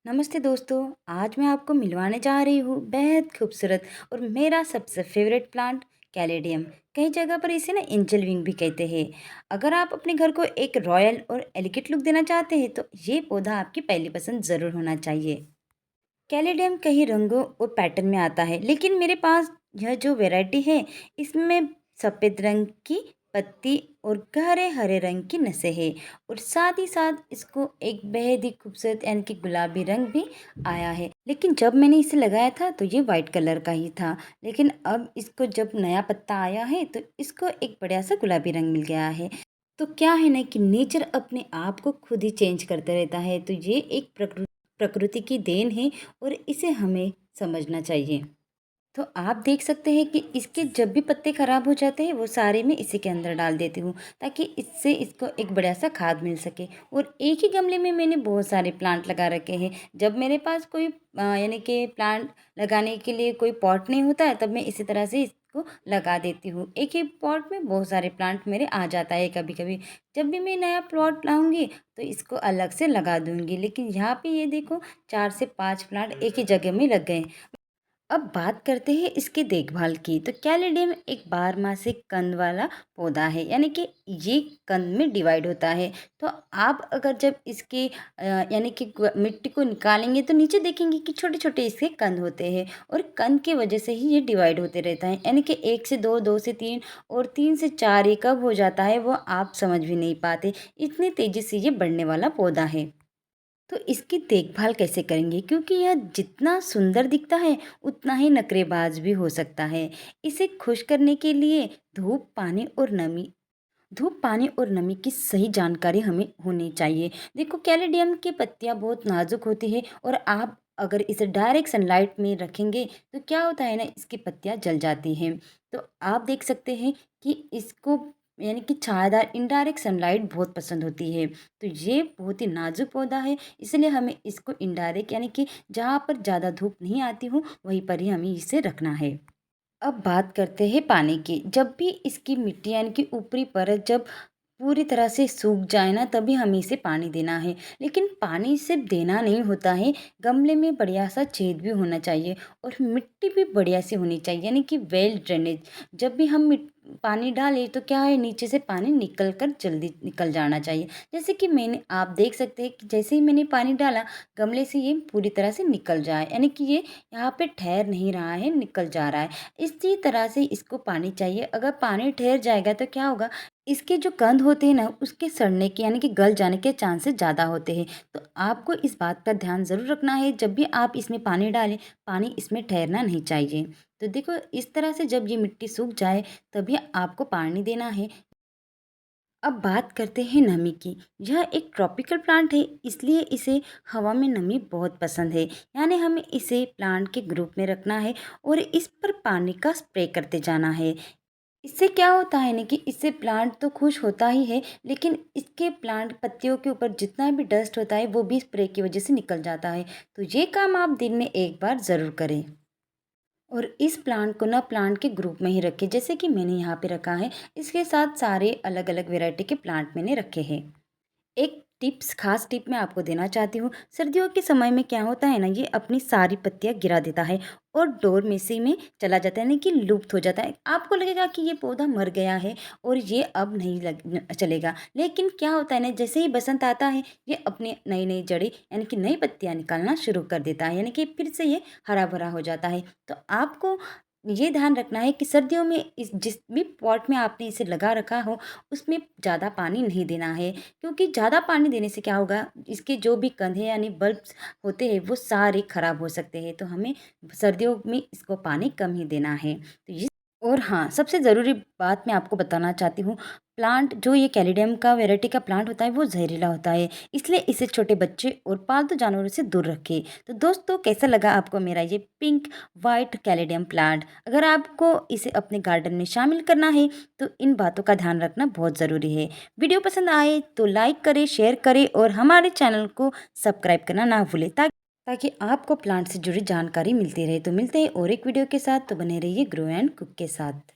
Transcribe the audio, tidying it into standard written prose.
नमस्ते दोस्तों। आज मैं आपको मिलवाने जा रही हूँ बेहद खूबसूरत और मेरा सबसे फेवरेट प्लांट कैलेडियम। कई जगह पर इसे ना एंजल विंग भी कहते हैं। अगर आप अपने घर को एक रॉयल और एलिगेंट लुक देना चाहते हैं तो ये पौधा आपकी पहली पसंद ज़रूर होना चाहिए। कैलेडियम कई रंगों और पैटर्न में आता है, लेकिन मेरे पास यह जो वैरायटी है इसमें सफ़ेद रंग की पत्ती और गहरे हरे रंग की नसें हैं और साथ ही साथ इसको एक बेहद ही खूबसूरत यानी कि गुलाबी रंग भी आया है। लेकिन जब मैंने इसे लगाया था तो ये वाइट कलर का ही था, लेकिन अब इसको जब नया पत्ता आया है तो इसको एक बढ़िया सा गुलाबी रंग मिल गया है। तो क्या है ना कि नेचर अपने आप को खुद ही चेंज करता रहता है, तो ये एक प्रकृति की देन है और इसे हमें समझना चाहिए। तो आप देख सकते हैं कि इसके जब भी पत्ते खराब हो जाते हैं वो सारे मैं इसी के अंदर डाल देती हूँ, ताकि इससे इसको एक बढ़िया सा खाद मिल सके। और एक ही गमले में मैंने बहुत सारे प्लांट लगा रखे हैं। जब मेरे पास कोई यानी कि प्लांट लगाने के लिए कोई पॉट नहीं होता है तब मैं इसी तरह से इसको लगा देती हूँ। एक ही पॉट में बहुत सारे प्लांट मेरे आ जाता है कभी कभी। जब भी मैं नया प्लॉट लाऊंगी तो इसको अलग से लगा दूंगी, लेकिन यहाँ पे ये देखो 4 से 5 प्लांट एक ही जगह में लग गए। अब बात करते हैं इसकी देखभाल की। तो कैलेडियम एक बारहमासी कंद वाला पौधा है, यानी कि ये कंद में डिवाइड होता है। तो आप अगर जब इसके यानी कि मिट्टी को निकालेंगे तो नीचे देखेंगे कि छोटे छोटे इसके कंद होते हैं और कंद की वजह से ही ये डिवाइड होते रहता है, यानी कि 1 से 2, 2 से 3 और 3 से 4 ये कब हो जाता है वो आप समझ भी नहीं पाते। इतनी तेजी से ये बढ़ने वाला पौधा है। तो इसकी देखभाल कैसे करेंगे, क्योंकि यह जितना सुंदर दिखता है उतना ही नखरेबाज भी हो सकता है। इसे खुश करने के लिए धूप पानी और नमी की सही जानकारी हमें होनी चाहिए। देखो कैलेडियम की पत्तियां बहुत नाजुक होती है और आप अगर इसे डायरेक्ट सनलाइट में रखेंगे तो क्या होता है ना, इसकी पत्तियां जल जाती हैं। तो आप देख सकते हैं कि इसको यानी कि छायादार इनडायरेक्ट सनलाइट बहुत पसंद होती है। तो ये बहुत ही नाजुक पौधा है, इसलिए हमें इसको इनडायरेक्ट यानी कि जहाँ पर ज़्यादा धूप नहीं आती हो वहीं पर ही हमें इसे रखना है। अब बात करते हैं पानी की। जब भी इसकी मिट्टी यानी कि ऊपरी परत जब पूरी तरह से सूख जाए ना तभी हमें इसे पानी देना है। लेकिन पानी सिर्फ देना नहीं होता है, गमले में बढ़िया सा छेद भी होना चाहिए और मिट्टी भी बढ़िया सी होनी चाहिए, यानी कि वेल ड्रेनेज। जब भी हम पानी डालें तो क्या है, नीचे से पानी निकल कर जल्दी निकल जाना चाहिए। जैसे कि मैंने आप देख सकते हैं कि जैसे ही मैंने पानी डाला गमले से ये पूरी तरह से निकल जाए, यानी कि ये यहाँ पे ठहर नहीं रहा है, निकल जा रहा है। इसी तरह से इसको पानी चाहिए। अगर पानी ठहर जाएगा तो क्या होगा, इसके जो कंद होते हैं ना उसके सड़ने के यानी कि गल जाने के चांसेस ज़्यादा होते हैं। तो आपको इस बात का ध्यान ज़रूर रखना है, जब भी आप इसमें पानी डालें पानी इसमें ठहरना नहीं चाहिए। तो देखो इस तरह से जब ये मिट्टी सूख जाए तभी आपको पानी देना है। अब बात करते हैं नमी की। यह एक ट्रॉपिकल प्लांट है, इसलिए इसे हवा में नमी बहुत पसंद है। यानी हमें इसे प्लांट के ग्रुप में रखना है और इस पर पानी का स्प्रे करते जाना है। इससे क्या होता है ना कि इससे प्लांट तो खुश होता ही है, लेकिन इसके प्लांट पत्तियों के ऊपर जितना भी डस्ट होता है वो भी स्प्रे की वजह से निकल जाता है। तो ये काम आप दिन में एक बार ज़रूर करें। और इस प्लांट को ना प्लांट के ग्रुप में ही रखें, जैसे कि मैंने यहाँ पे रखा है। इसके साथ सारे अलग अलग वैरायटी के प्लांट मैंने रखे हैं। एक खास टिप मैं आपको देना चाहती हूँ। सर्दियों के समय में क्या होता है ना, ये अपनी सारी पत्तियां गिरा देता है और डोर मेसी में चला जाता है, यानी कि लुप्त हो जाता है। आपको लगेगा कि ये पौधा मर गया है और ये अब नहीं चलेगा, लेकिन क्या होता है ना, जैसे ही बसंत आता है ये अपने नई नई जड़ें यानी कि नई पत्तियां निकालना शुरू कर देता है, यानी कि फिर से ये हरा भरा हो जाता है। तो आपको ये ध्यान रखना है कि सर्दियों में इस जिस भी पॉट में आपने इसे लगा रखा हो उसमें ज़्यादा पानी नहीं देना है, क्योंकि ज़्यादा पानी देने से क्या होगा, इसके जो भी कंधे यानी बल्ब्स होते हैं वो सारे खराब हो सकते हैं। तो हमें सर्दियों में इसको पानी कम ही देना है। तो ये और हाँ, सबसे ज़रूरी बात मैं आपको बताना चाहती हूँ। प्लांट जो ये कैलिडियम का वैरायटी का प्लांट होता है वो जहरीला होता है, इसलिए इसे छोटे बच्चे और पालतू जानवरों से दूर रखें। तो दोस्तों कैसा लगा आपको मेरा ये पिंक वाइट कैलिडियम प्लांट? अगर आपको इसे अपने गार्डन में शामिल करना है तो इन बातों का ध्यान रखना बहुत ज़रूरी है। वीडियो पसंद आए तो लाइक करें, शेयर करें और हमारे चैनल को सब्सक्राइब करना ना भूलें, ताकि आपको प्लांट से जुड़ी जानकारी मिलती रहे। तो मिलते हैं और एक वीडियो के साथ, तो बने रहिए ग्रो एंड कुक के साथ।